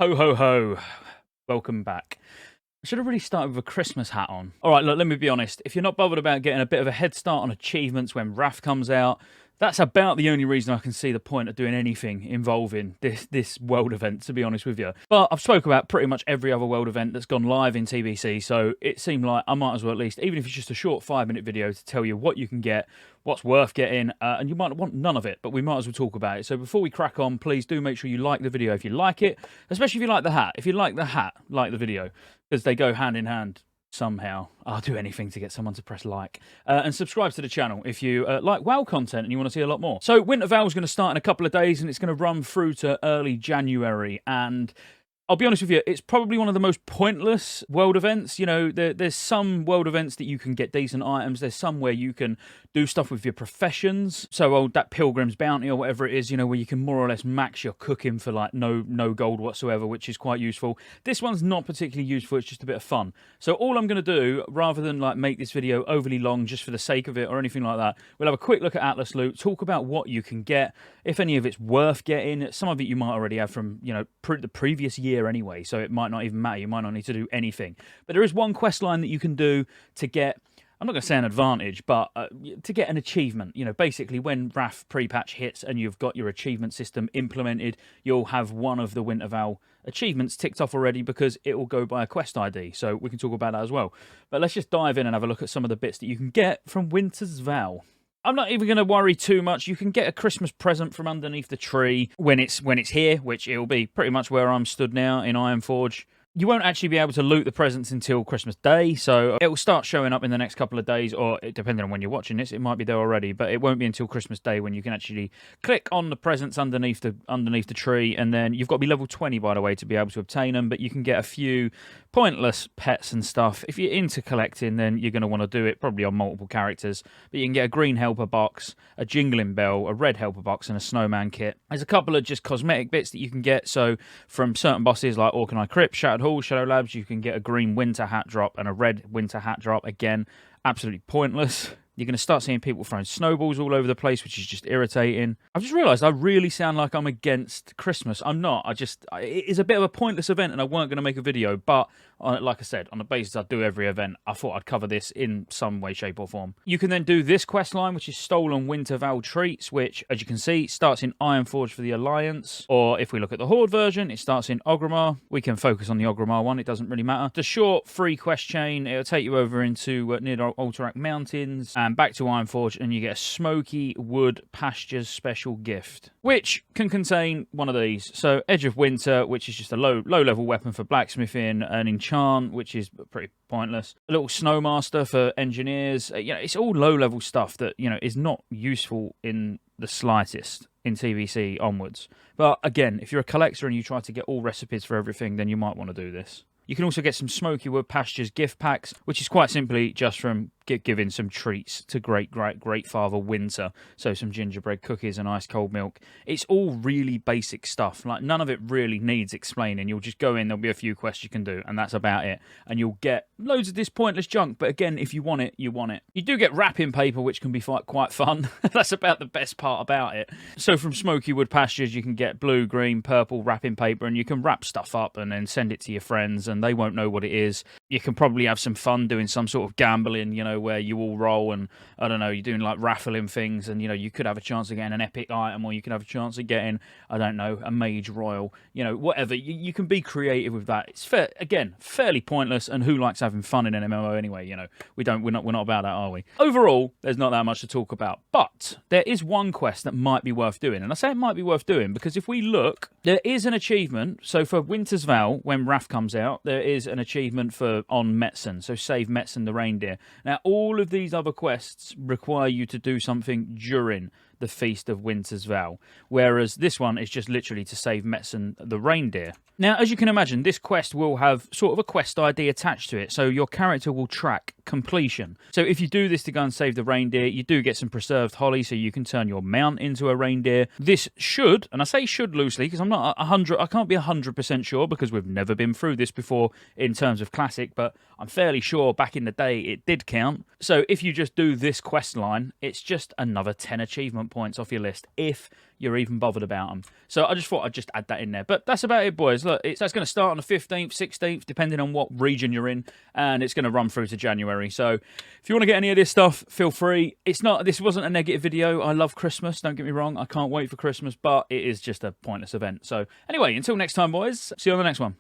Ho, ho, ho. Welcome back. I should have really started with a Christmas hat on. All right, look, let me be honest. If you're not bothered about getting a bit of a head start on achievements when Wrath comes out, that's about the only reason I can see the point of doing anything involving this world event, to be honest with you. But I've spoke about pretty much every other world event that's gone live in TBC, so it seemed like I might as well at least, even if it's just a short 5-minute video to tell you what you can get, what's worth getting, and you might want none of it, but we might as well talk about it. So before we crack on, please do make sure you like the video if you like it, especially if you like the hat. If you like the hat, like the video, because they go hand in hand. Somehow, I'll do anything to get someone to press like. And subscribe to the channel if you like WoW content and you want to see a lot more. So Winter Val is going to start in a couple of days and it's going to run through to early January. And I'll be honest with you, it's probably one of the most pointless world events. You know, there's some world events that you can get decent items. There's some where you can do stuff with your professions. So that Pilgrim's Bounty or whatever it is, you know, where you can more or less max your cooking for like no gold whatsoever, which is quite useful. This one's not particularly useful. It's just a bit of fun. So all I'm going to do, rather than like make this video overly long just for the sake of it or anything like that, we'll have a quick look at Atlas loot, talk about what you can get, if any of it's worth getting. Some of it you might already have from, you know, the previous year anyway, so it might not even matter. You might not need to do anything. But there is one quest line that you can do to get, I'm not going to say an advantage, but to get an achievement. You know, basically when Wrath pre-patch hits and you've got your achievement system implemented, you'll have one of the Winter Val achievements ticked off already because it will go by a quest ID. So we can talk about that as well. But let's just dive in and have a look at some of the bits that you can get from Winter's Val. I'm not even going to worry too much. You can get a Christmas present from underneath the tree when it's here, which it'll be pretty much where I'm stood now in Ironforge. You won't actually be able to loot the presents until Christmas Day, so it will start showing up in the next couple of days, or depending on when you're watching this, it might be there already, but it won't be until Christmas Day when you can actually click on the presents underneath the tree, and then you've got to be level 20, by the way, to be able to obtain them, but you can get a few pointless pets and stuff. If you're into collecting, then you're going to want to do it probably on multiple characters, but you can get a green helper box, a jingling bell, a red helper box, and a snowman kit. There's a couple of just cosmetic bits that you can get, so from certain bosses like Orkanai Crypt, Shattered Hall, Shadow Labs, you can get a green winter hat drop and a red winter hat drop. Again, absolutely pointless. You're going to start seeing people throwing snowballs all over the place, which is just irritating. I've just realised I really sound like I'm against Christmas. I'm not. It is a bit of a pointless event and I weren't going to make a video, but like I said, on the basis I do every event, I thought I'd cover this in some way, shape or form. You can then do this quest line, which is Stolen Winter Val Treats, which, as you can see, starts in Ironforge for the Alliance. Or if we look at the Horde version, it starts in Orgrimmar. We can focus on the Orgrimmar one. It doesn't really matter. The short free quest chain, it'll take you over into near the Alterac Mountains and back to Ironforge, and you get a Smoky Wood Pastures special gift, which can contain one of these. So Edge of Winter, which is just a low level weapon for blacksmithing, an enchant, which is pretty pointless, a little Snowmaster for engineers. You know, it's all low level stuff that, you know, is not useful in the slightest in TBC onwards. But again, if you're a collector and you try to get all recipes for everything, then you might want to do this. You can also get some Smoky Wood Pastures gift packs, which is quite simply just from giving some treats to great Father Winter. So some gingerbread cookies and ice cold milk. It's all really basic stuff. Like, none of it really needs explaining. You'll just go in, there'll be a few quests you can do, and that's about it. And you'll get loads of this pointless junk, but again, if you want it, you want it. You do get wrapping paper, which can be quite fun. That's about the best part about it. So from Smoky Wood Pastures, you can get blue, green, purple wrapping paper, and you can wrap stuff up and then send it to your friends, and they won't know what it is. You can probably have some fun doing some sort of gambling, you know, where you all roll and, I don't know, you're doing like raffling things, and, you know, you could have a chance of getting an epic item, or you could have a chance of getting, I don't know, a mage royal, you know, whatever. You can be creative with that. It's again, fairly pointless, and who likes having fun in an MMO anyway? You know, we're not about that, are we? Overall, there's not that much to talk about, but there is one quest that might be worth doing, and I say it might be worth doing because if we look, there is an achievement. So for Winter's Val, when Wrath comes out, there is an achievement on Metzen, so save Metzen the reindeer. Now, all of these other quests require you to do something during the Feast of Winter's Val, whereas this one is just literally to save Metzen the reindeer. Now, as you can imagine, this quest will have sort of a quest ID attached to it, so your character will track completion. So if you do this to go and save the reindeer, you do get some preserved holly, so you can turn your mount into a reindeer. This should, and I say should loosely because I'm not 100, I can't be 100% sure because we've never been through this before in terms of Classic, but I'm fairly sure back in the day it did count. So if you just do this quest line, it's just another 10 achievement achievement points off your list if you're even bothered about them. So I just thought I'd just add that in there. But that's about it, boys. Look, that's going to start on the 15th, 16th, depending on what region you're in, and it's going to run through to January. So if you want to get any of this stuff, feel free. This wasn't a negative video. I love Christmas, don't get me wrong. I can't wait for Christmas, but it is just a pointless event. So anyway, until next time, boys, see you on the next one.